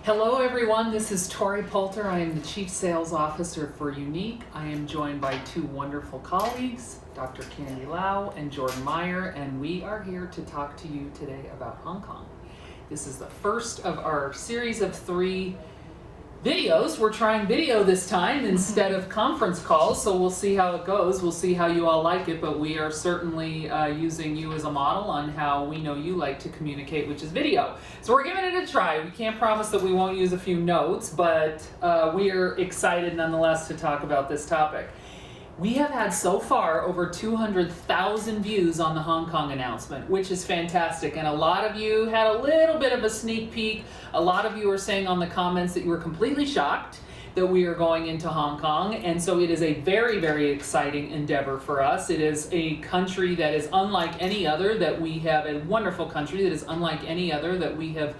Hello everyone, this is Tori Poulter. I am the Chief Sales Officer for Younique. I am joined by two wonderful colleagues, Dr. Candy Lau and Jordan Meyer, and we are here to talk to you today about Hong Kong. This is the first of our series of 3 videos. We're trying video this time instead of conference calls, so we'll see how it goes. We'll see how you all like it, but we are certainly using you as a model on how we know you like to communicate, which is video. So we're giving it a try. We can't promise that we won't use a few notes, but we are excited nonetheless to talk about this topic. We have had so far over 200,000 views on the Hong Kong announcement, which is fantastic. And a lot of you had a little bit of a sneak peek. A lot of you are saying on the comments that you were completely shocked that we are going into Hong Kong. And so it is a very, very exciting endeavor for us. It is a country that is unlike any other that we have, a wonderful country that is unlike any other that we have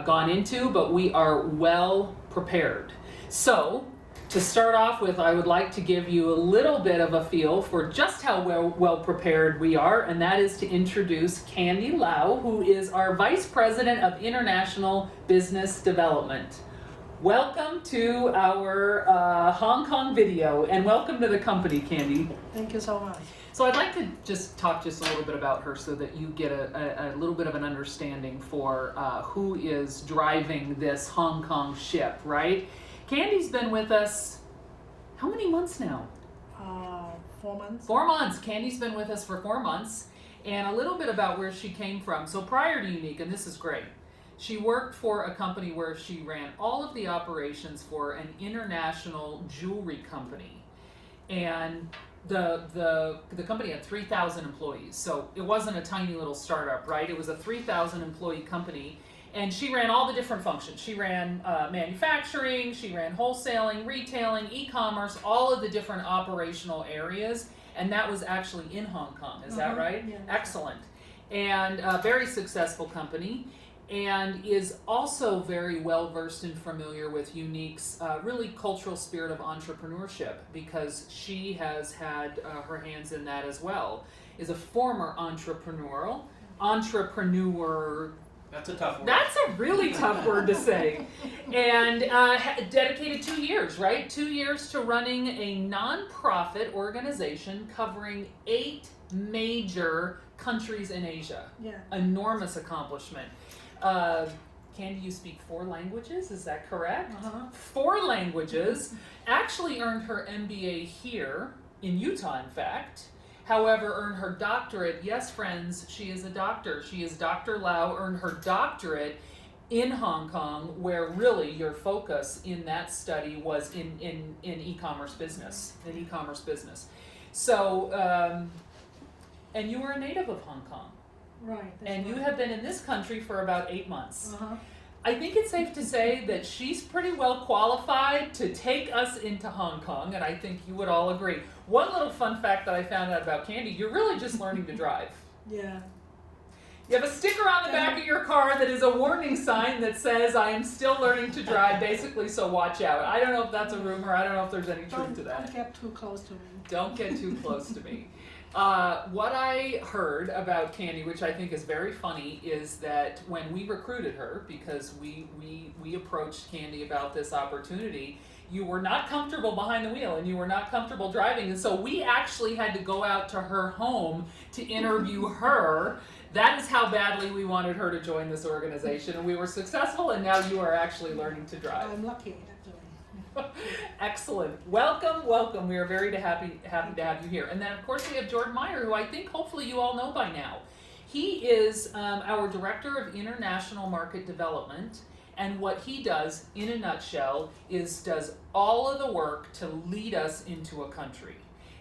gone into, but we are well prepared. So, to start off with, I would like to give you a little bit of a feel for just how well prepared we are, and that is to introduce Candy Lau, who is our Vice President of International Business Development. Welcome to our Hong Kong video, and welcome to the company, Candy. Thank you so much. So I'd like to just talk a little bit about her so that you get a little bit of an understanding for who is driving this Hong Kong ship, right? Candy's been with us, how many months now? 4 months. 4 months. Candy's been with us for 4 months, and a little bit about where she came from. So prior to Younique, and this is great, she worked for a company where she ran all of the operations for an international jewelry company. And the company had 3,000 employees, so it wasn't a tiny little startup, right? It was a 3,000 employee company. And she ran all the different functions. She ran manufacturing, she ran wholesaling, retailing, e-commerce, all of the different operational areas. And that was actually in Hong Kong, is that right? Yeah. Excellent. And a very successful company, and is also very well versed and familiar with Younique's really cultural spirit of entrepreneurship, because she has had her hands in that as well. Is a former entrepreneur. That's a tough word. That's a really tough word to say. And dedicated 2 years, right? 2 years to running a nonprofit organization covering 8 major countries in Asia. Yeah. Enormous accomplishment. Candy, you speak 4 languages, is that correct? 4 languages. Actually earned her MBA here, in Utah, in fact. However, earned her doctorate. Yes, friends, she is a doctor. She is Dr. Lau, earned her doctorate in Hong Kong, where really your focus in that study was in e-commerce business, So, and you were a native of Hong Kong. Right. And you right. have been in this country for about 8 months. Uh-huh. I think it's safe to say that she's pretty well qualified to take us into Hong Kong, and I think you would all agree. One little fun fact that I found out about Candy, you're really just learning to drive. Yeah. You have a sticker on the back of your car that is a warning sign that says, I am still learning to drive, basically, so watch out. I don't know if that's a rumor, I don't know if there's any truth to that. Don't get too close to me. Don't get too close to me. What I heard about Candy, which I think is very funny, is that when we recruited her, because we approached Candy about this opportunity, you were not comfortable behind the wheel and you were not comfortable driving, and so we actually had to go out to her home to interview her. That is how badly we wanted her to join this organization, and we were successful, and now you are actually learning to drive. I'm lucky, actually. Excellent. Welcome. We are very happy to have you here. And then, of course, we have Jordan Meyer, who I think hopefully you all know by now. He is our Director of International Market Development, and what he does, in a nutshell, is does all of the work to lead us into a country.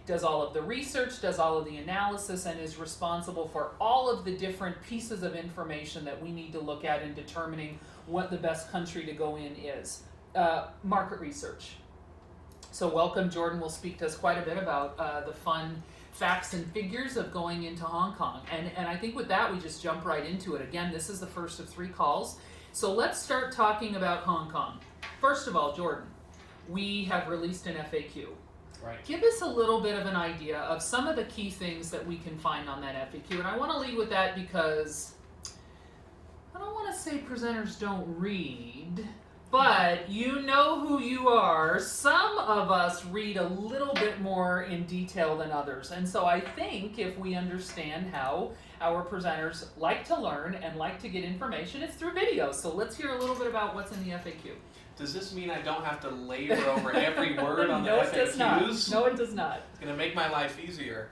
Does all of the research, does all of the analysis, and is responsible for all of the different pieces of information that we need to look at in determining what the best country to go in is. Market research. So welcome, Jordan will speak to us quite a bit about the fun facts and figures of going into Hong Kong. And I think with that, we just jump right into it. Again, this is the first of 3 calls. So let's start talking about Hong Kong. First of all, Jordan, we have released an FAQ. Right. Give us a little bit of an idea of some of the key things that we can find on that FAQ. And I want to lead with that because I don't want to say presenters don't read, but you know who you are. Some of us read a little bit more in detail than others. And so I think if we understand how our presenters like to learn and like to get information, it's through videos. So let's hear a little bit about what's in the FAQ. Does this mean I don't have to labor over every word on No, the it does not. FAQs? No, it does not. It's going to make my life easier.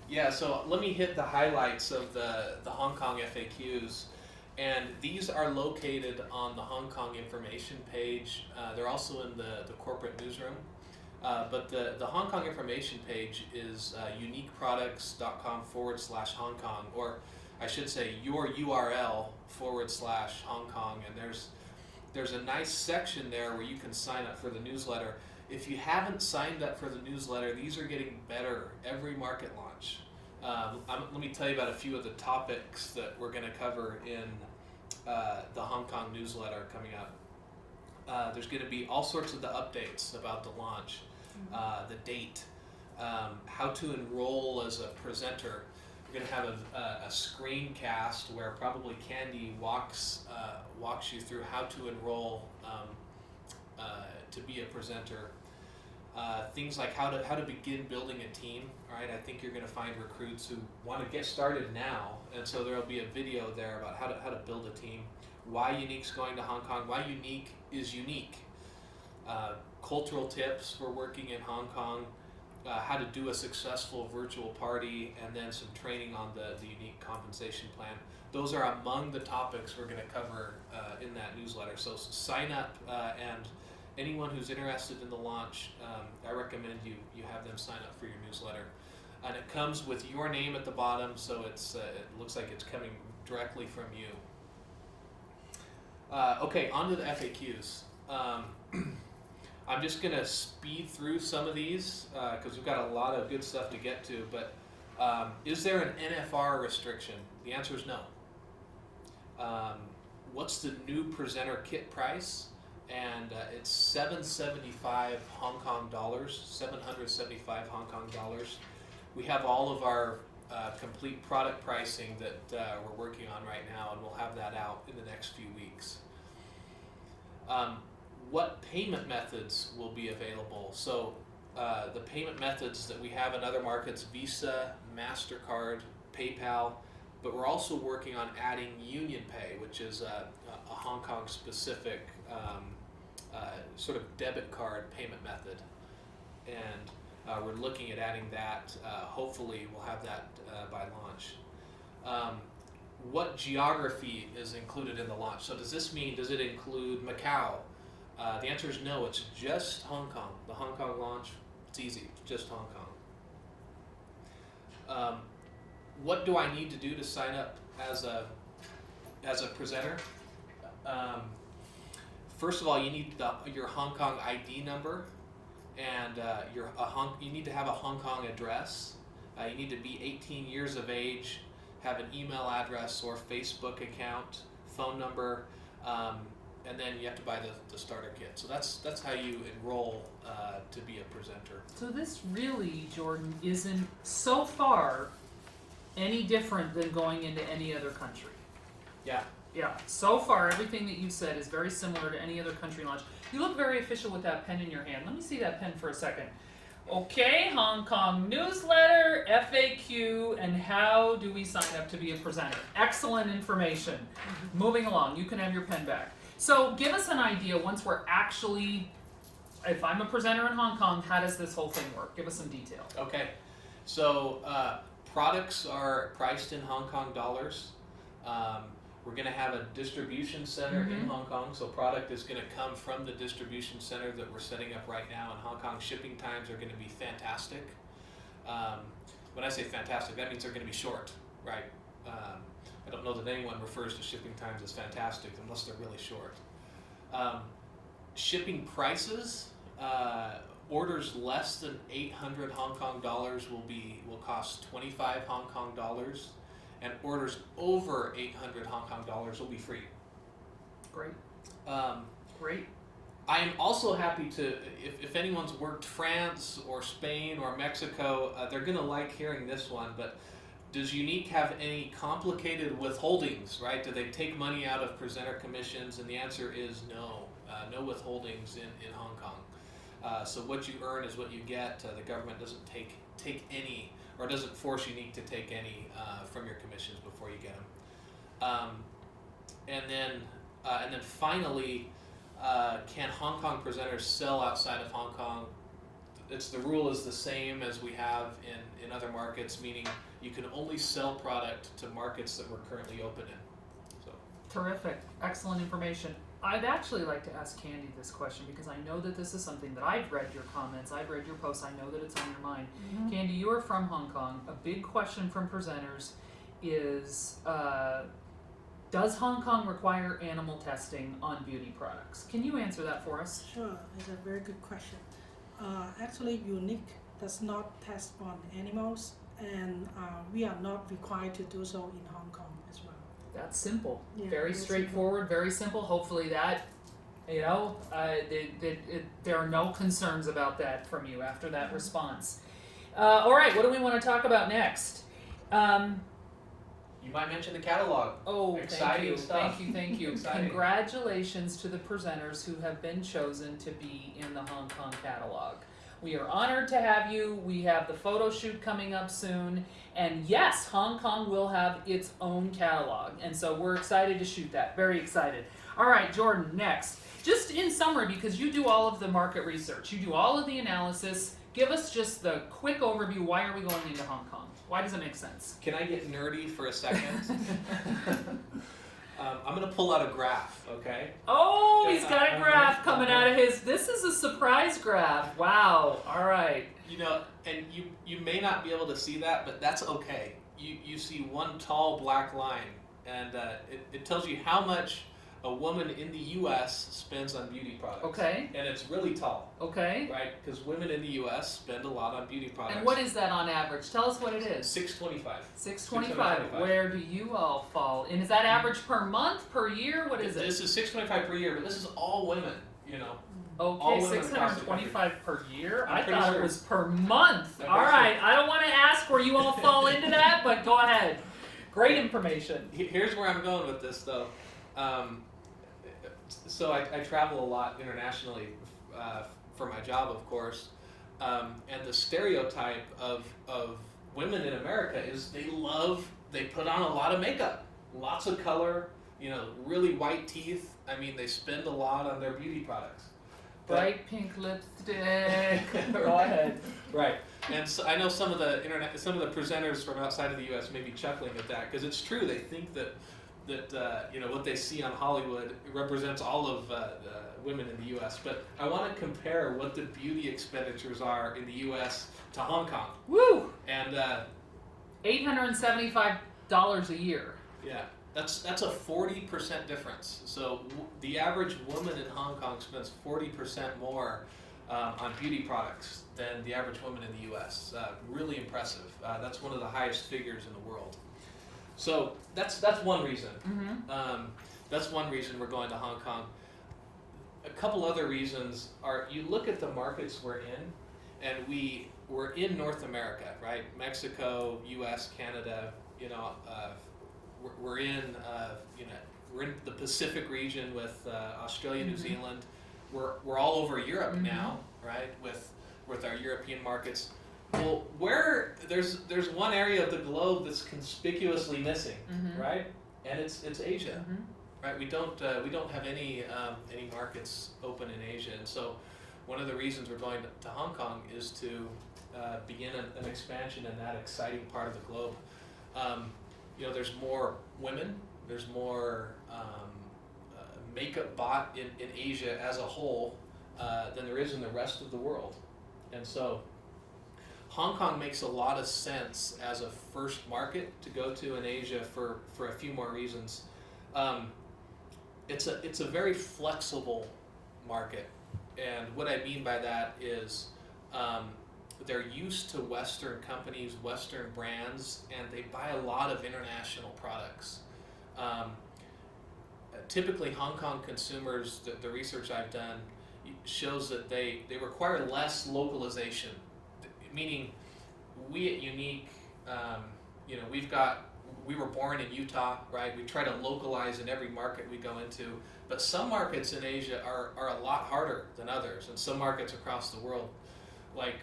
Yeah, so let me hit the highlights of the Hong Kong FAQs. And these are located on the Hong Kong information page. They're also in the corporate newsroom. But the Hong Kong information page is uniqueproducts.com/Hong Kong, or I should say your URL/Hong Kong. And there's a nice section there where you can sign up for the newsletter. If you haven't signed up for the newsletter, these are getting better every market launch. Let me tell you about a few of the topics that we're going to cover in the Hong Kong newsletter coming up. There's going to be all sorts of the updates about the launch, the date, how to enroll as a presenter. We're going to have a screencast where probably Candy walks you through how to enroll to be a presenter. Things like how to begin building a team. Right, I think you're going to find recruits who want to get started now, and so there will be a video there about how to build a team. Why Unique's going to Hong Kong? Why Unique is unique. Cultural tips for working in Hong Kong. How to do a successful virtual party, and then some training on the Unique compensation plan. Those are among the topics we're going to cover in that newsletter. So sign up, and anyone who's interested in the launch, I recommend you have them sign up for your newsletter. And it comes with your name at the bottom, so it looks like it's coming directly from you. Okay, on to the FAQs. I'm just going to speed through some of these because we've got a lot of good stuff to get to. But is there an NFR restriction? The answer is no. What's the new presenter kit price? And it's 775 Hong Kong dollars, 775 Hong Kong dollars. We have all of our complete product pricing that we're working on right now, and we'll have that out in the next few weeks. What payment methods will be available? So the payment methods that we have in other markets, Visa, MasterCard, PayPal, but we're also working on adding UnionPay, which is a Hong Kong specific sort of debit card payment method. And we're looking at adding that. Hopefully we'll have that by launch. What geography is included in the launch? So does it include Macau? The answer is no, it's just Hong Kong. The Hong Kong launch, it's easy, just Hong Kong. What do I need to do to sign up as a presenter? First of all, you need your Hong Kong ID number, and you need to have a Hong Kong address. You need to be 18 years of age, have an email address or Facebook account, phone number, and then you have to buy the starter kit. So that's how you enroll to be a presenter. So this really, Jordan, isn't so far any different than going into any other country. Yeah. Yeah, so far everything that you said is very similar to any other country launch. You look very official with that pen in your hand. Let me see that pen for a second. Okay, Hong Kong newsletter, FAQ, and how do we sign up to be a presenter? Excellent information. Moving along, you can have your pen back. So give us an idea once we're actually, if I'm a presenter in Hong Kong, how does this whole thing work? Give us some detail. Okay, so products are priced in Hong Kong dollars. We're going to have a distribution center in Hong Kong, so product is going to come from the distribution center that we're setting up right now in Hong Kong. Shipping times are going to be fantastic. When I say fantastic, that means they're going to be short, right? I don't know that anyone refers to shipping times as fantastic unless they're really short. Shipping prices, orders less than 800 Hong Kong dollars will cost 25 Hong Kong dollars. And orders over 800 Hong Kong dollars will be free. Great. Great. I am also happy to, if anyone's worked France or Spain or Mexico, they're going to like hearing this one, but does Unique have any complicated withholdings, right? Do they take money out of presenter commissions? And the answer is no. No withholdings in Hong Kong. So what you earn is what you get. The government doesn't take any, or doesn't force Unique to take any from your commissions before you get them. And then finally, can Hong Kong presenters sell outside of Hong Kong? The rule is the same as we have in other markets, meaning you can only sell product to markets that we're currently open in. So. Terrific. Excellent information. I'd actually like to ask Candy this question because I know that this is something that I've read your comments, I've read your posts, I know that it's on your mind. Mhm. Candy, you are from Hong Kong. A big question from presenters is, does Hong Kong require animal testing on beauty products? Can you answer that for us? Sure, it's a very good question. Actually, Unique does not test on animals, and we are not required to do so in Hong Kong as well. That's simple. Yeah, Very very straightforward, very simple. Hopefully that, there are no concerns about that from you after that response. All right, what do we want to talk about next? You might mention the catalog. Oh, Exciting stuff. Thank you. Exciting. Congratulations to the presenters who have been chosen to be in the Hong Kong catalog. We are honored to have you. We have the photo shoot coming up soon. And yes, Hong Kong will have its own catalog. And so we're excited to shoot that. Very excited. All right, Jordan, next. Just in summary, because you do all of the market research, you do all of the analysis, give us just the quick overview. Why are we going into Hong Kong? Why does it make sense? Can I get nerdy for a second? I'm going to pull out a graph, okay? Oh, he's got a graph coming out of his. This is a surprise graph. Wow. All right. You know, and you may not be able to see that, but that's okay. You see one tall black line, and it tells you how much a woman in the U.S. spends on beauty products. Okay. And it's really tall, Okay. right? Because women in the U.S. spend a lot on beauty products. And what is that on average? Tell us what it is. $6.25. $6.25. Where do you all fall? And is that average per month, per year? What is it? This is $6.25 per year, but this is all women, you know. Okay, all women across the country. $625 per year. I'm I pretty thought sure. it was per month. I'm All pretty right. I don't want to ask where you all fall into that, but go ahead. Great information. Here's where I'm going with this, though. So I travel a lot internationally for my job, of course, and the stereotype of women in America is they put on a lot of makeup, lots of color, you know, really white teeth. I mean, they spend a lot on their beauty products. Bright pink lipstick. Go ahead. Right, and so I know some of the presenters from outside of the U.S. may be chuckling at that because it's true. They think that you know what they see on Hollywood represents all of women in the U.S. But I want to compare what the beauty expenditures are in the U.S. to Hong Kong. Woo! And $875 a year. yeah, that's a 40% difference. So the average woman in Hong Kong spends 40% more on beauty products than the average woman in the U.S. Really impressive. That's one of the highest figures in the world. So that's one reason. Mm-hmm. That's one reason we're going to Hong Kong. A couple other reasons are you look at the markets we're in, and we're in North America, right? Mexico, U.S., Canada. You know, we're in we're in the Pacific region with Australia, New Zealand. We're all over Europe now, right? With our European markets. Well, where there's one area of the globe that's conspicuously missing, right? And it's Asia, right? We don't have any markets open in Asia, and so one of the reasons we're going to Hong Kong is to begin an expansion in that exciting part of the globe. You know, there's more women, there's more makeup bought in Asia as a whole than there is in the rest of the world, and so Hong Kong makes a lot of sense as a first market to go to in Asia for a few more reasons. It's a very flexible market, and what I mean by that is they're used to Western companies, Western brands, and they buy a lot of international products. Typically, Hong Kong consumers, the research I've done shows that they require less localization. Meaning, we at Unique, we were born in Utah, right? We try to localize in every market we go into, but some markets in Asia are a lot harder than others, and some markets across the world, like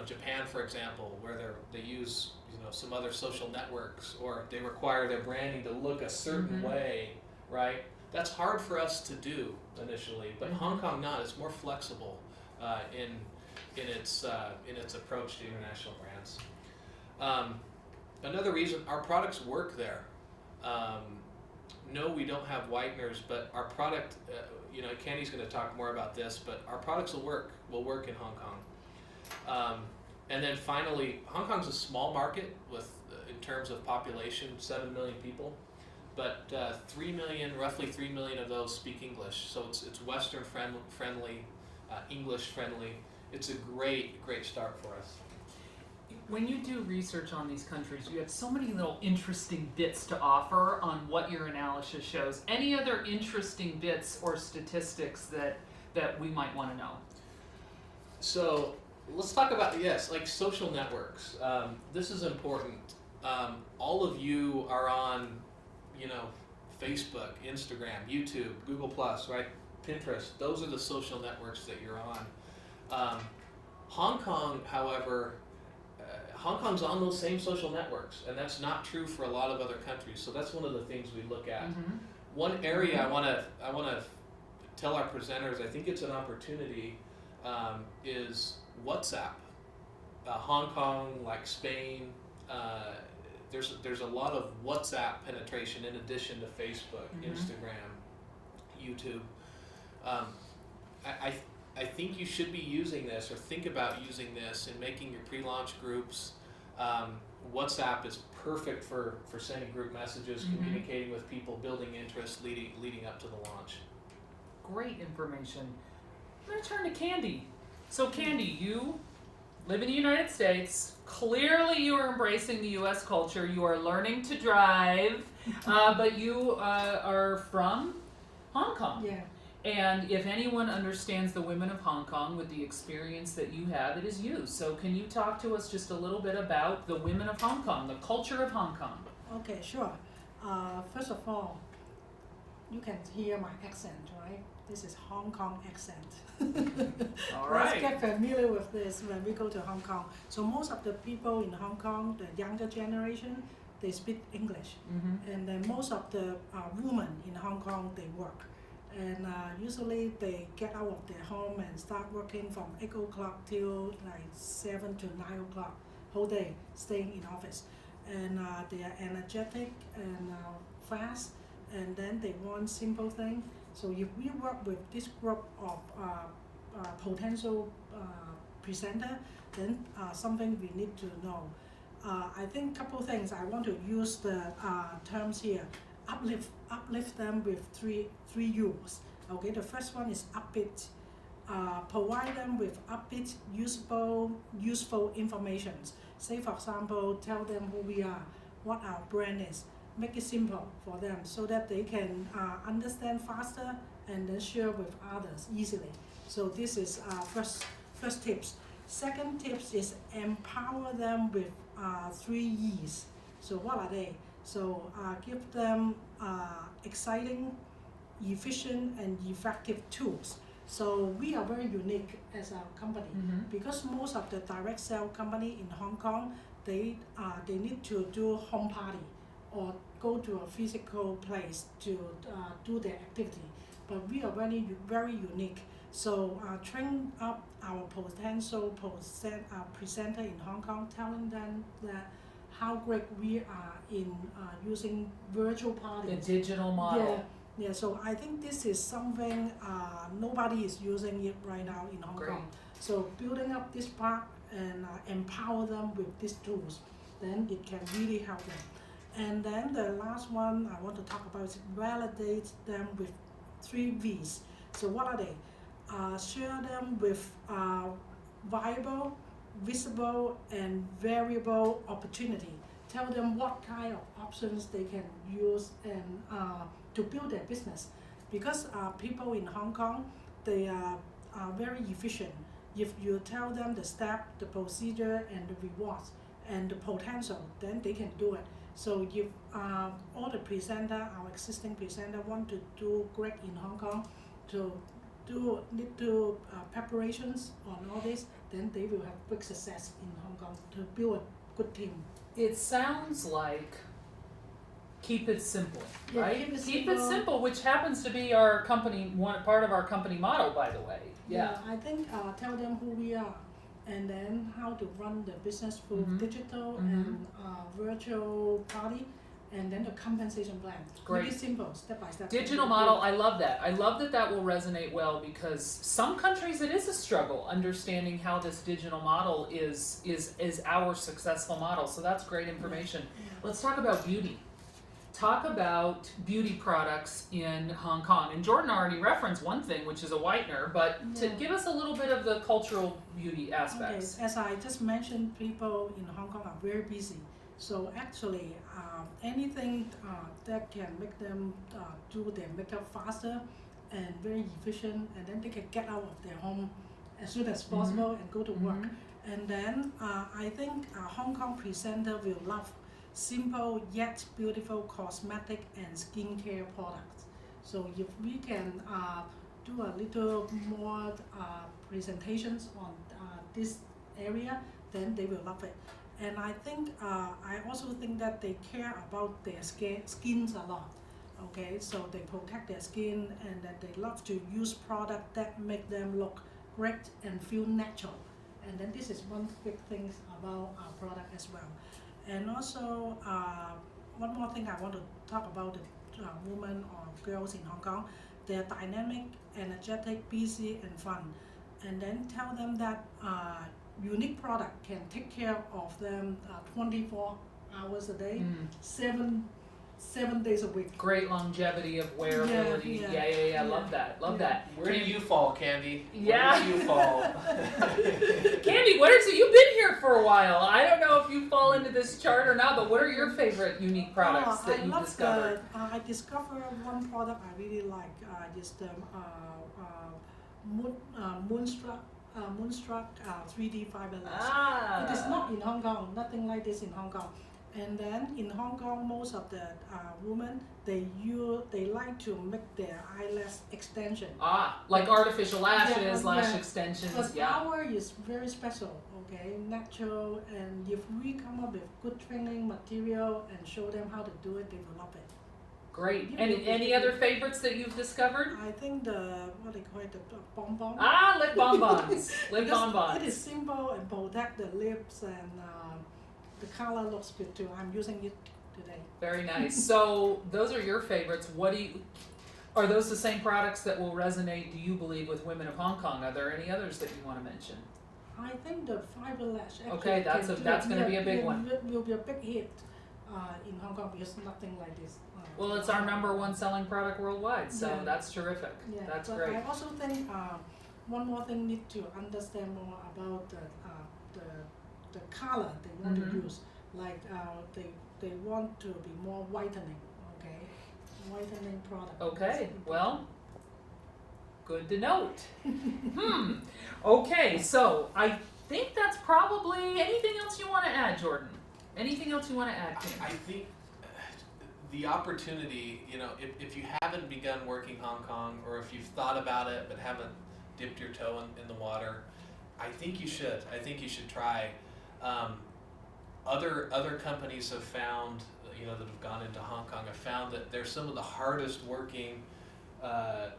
Japan, for example, where they use some other social networks, or they require their branding to look a certain way, right? That's hard for us to do initially, but Hong Kong not. It's more flexible in its approach to international brands. Another reason our products work there. No, we don't have whiteners, but our product, Candy's going to talk more about this, but our products will work in Hong Kong. And then finally, Hong Kong's a small market in terms of population, 7 million people, but roughly 3 million of those speak English. So it's Western friendly, English friendly. It's a great start for us. When you do research on these countries, you have so many little interesting bits to offer on what your analysis shows. Any other interesting bits or statistics that we might want to know? So let's talk about, like social networks. This is important. All of you are on, Facebook, Instagram, YouTube, Google+, right? Pinterest. Those are the social networks that you're on. Hong Kong, however, Hong Kong's on those same social networks, and that's not true for a lot of other countries. So that's one of the things we look at. One area I want to tell our presenters, I think it's an opportunity, is WhatsApp. Hong Kong, like Spain, there's a lot of WhatsApp penetration in addition to Facebook, Instagram, YouTube. I think you should be using this, or think about using this in making your pre-launch groups. WhatsApp is perfect for sending group messages, communicating with people, building interest, leading up to the launch. Great information. I'm going to turn to Candy. So Candy, you live in the United States. Clearly you are embracing the U.S. culture. You are learning to drive, but you are from Hong Kong. Yeah. And if anyone understands the women of Hong Kong with the experience that you have, it is you. So can you talk to us just a little bit about the women of Hong Kong, the culture of Hong Kong? Okay, sure. First of all, you can hear my accent, right? This is Hong Kong accent. All Let's right. get familiar with this when we go to Hong Kong. So most of the people in Hong Kong, the younger generation, they speak English. And then most of the women in Hong Kong, they work. And usually they get out of their home and start working from 8 o'clock till like 7 to 9 o'clock, whole day staying in office. And they are energetic and fast, and then they want simple things. So if we work with this group of potential presenter, then something we need to know. I think a couple things. I want to use the terms here. Uplift them with three U's. Okay, the first one is upbeat. Provide them with upbeat, useful information. Say for example, tell them who we are, what our brand is. Make it simple for them so that they can understand faster and then share with others easily. So this is first tips. Second tips is empower them with 3 E's. So what are they? So give them exciting, efficient, and effective tools. So we are very unique as a company because most of the direct sale company in Hong Kong, they need to do home party or go to a physical place to do their activity. But we are very unique. So train up our potential presenter in Hong Kong, telling them that how great we are in using virtual parties. The digital model. Yeah. So I think this is something nobody is using it right now in Hong Kong. So building up this part and empower them with these tools, then it can really help them. And then the last one I want to talk about is validate them with 3 V's. So what are they? Share them with viable, visible, and variable opportunity. Tell them what kind of options they can use and to build their business. Because people in Hong Kong, they are very efficient. If you tell them the step, the procedure, and the rewards, and the potential, then they can do it. So if all the presenter, our existing presenter, want to do great in Hong Kong, to do little preparations on all this, then they will have big success in Hong Kong to build a good team. It sounds like keep it simple, Yeah, right? keep it simple. which happens to be our company, one part of our company motto, by the way. Yeah. I think tell them who we are, and then how to run the business through Mhm. digital Mhm. and virtual party, and then the compensation plan. Great. Really simple, step by step. Digital model, I love that. I love that that will resonate well because some countries it is a struggle understanding how this digital model is our successful model. So that's great information. Yeah. Let's talk about beauty. Talk about beauty products in Hong Kong. And Jordan already referenced one thing, which is a whitener, but to Yeah. give us a little bit of the cultural beauty aspects. Okay, as I just mentioned, people in Hong Kong are very busy. So actually, anything that can make them do their makeup faster and very efficient, and then they can get out of their home as soon as possible and go to work. Mhm. And then I think Hong Kong presenter will love simple yet beautiful cosmetic and skincare products. So if we can do a little more presentations on this area, then they will love it. And I think I also think that they care about their skins a lot. Okay, so they protect their skin, and that they love to use product that make them look great and feel natural. And then this is one big thing about our product as well. And also one more thing I want to talk about the women or girls in Hong Kong. They're dynamic, energetic, busy, and fun. And then tell them that unique product can take care of them 24 hours a day, seven days a week. Great longevity of wearability. Yeah. Love that. Love Yeah. that. Where do you fall, Candy? Yeah. Where do you fall? Candy, you've been here for a while. I don't know if you fall into this chart or not, but what are your favorite unique products that you discovered? I discovered one product I really like. Is the Moonstruck 3D fiber lash. It is not in Hong Kong. Nothing like this in Hong Kong. And then in Hong Kong, most of the women they like to make their eyelash extension. Like artificial lashes, Yeah, lash yeah. extensions. But Yeah. our is very special, okay, natural, and if we come up with good training material and show them how to do it, they will love it. Great. Yeah. Any other favorites that you've discovered? I think the what they call it, the bonbon. Lip bonbons. Lip Because bonbons. it is simple and protect the lips, and the color looks good too. I'm using it today. Very nice. So those are your favorites. Are those the same products that will resonate, do you believe, with women of Hong Kong? Are there any others that you want to mention? I think the fiber lash actually Okay, that's going to be a big one. It will be a big hit in Hong Kong because nothing like this. Well, it's our #1 selling product worldwide, so Yeah. that's terrific. Yeah, That's but great. I also think one more thing need to understand more about the color they want Mhm. to use. Like they want to be more whitening. Okay, whitening product. Okay, well, good to note. Okay, so I think that's probably anything else you want to add, Jordan? Anything else you want to add, Kim? I think the opportunity, if you haven't begun working Hong Kong, or if you've thought about it but haven't dipped your toe in the water, I think you should. I think you should try. Other companies have found, that have gone into Hong Kong, have found that they're some of the hardest working,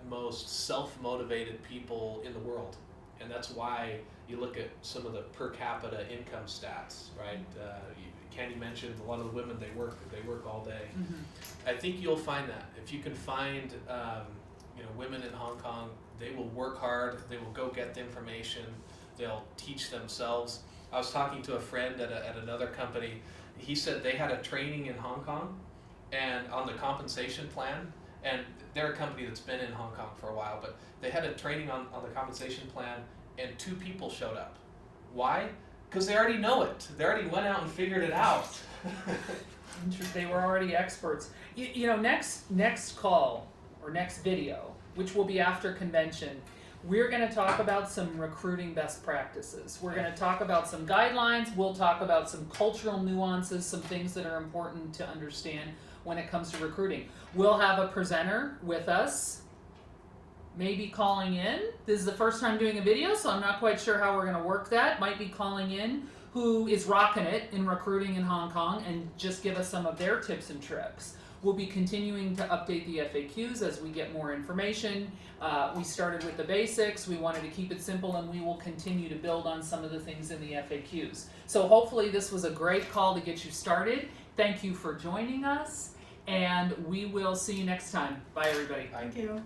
most self-motivated people in the world. And that's why you look at some of the per capita income stats, right? Candy mentioned a lot of the women, they work all day. I think you'll find that. If you can find women in Hong Kong, they will work hard, they will go get the information, they'll teach themselves. I was talking to a friend at another company. He said they had a training in Hong Kong and on the compensation plan, and they're a company that's been in Hong Kong for a while, but they had a training on the compensation plan, and 2 people showed up. Why? Because they already know it. They already went out and figured it out. They were already experts. Next call or next video, which will be after convention, We're going to talk about some recruiting best practices. We're going to talk about some guidelines. We'll talk about some cultural nuances, some things that are important to understand when it comes to recruiting. We'll have a presenter with us, maybe calling in. This is the first time doing a video, so I'm not quite sure how we're going to work that. Might be calling in, who is rocking it in recruiting in Hong Kong, and just give us some of their tips and tricks. We'll be continuing to update the FAQs as we get more information. We started with the basics. We wanted to keep it simple, and we will continue to build on some of the things in the FAQs. So hopefully this was a great call to get you started. Thank you for joining us, and we will see you next time. Bye, everybody. Thank you.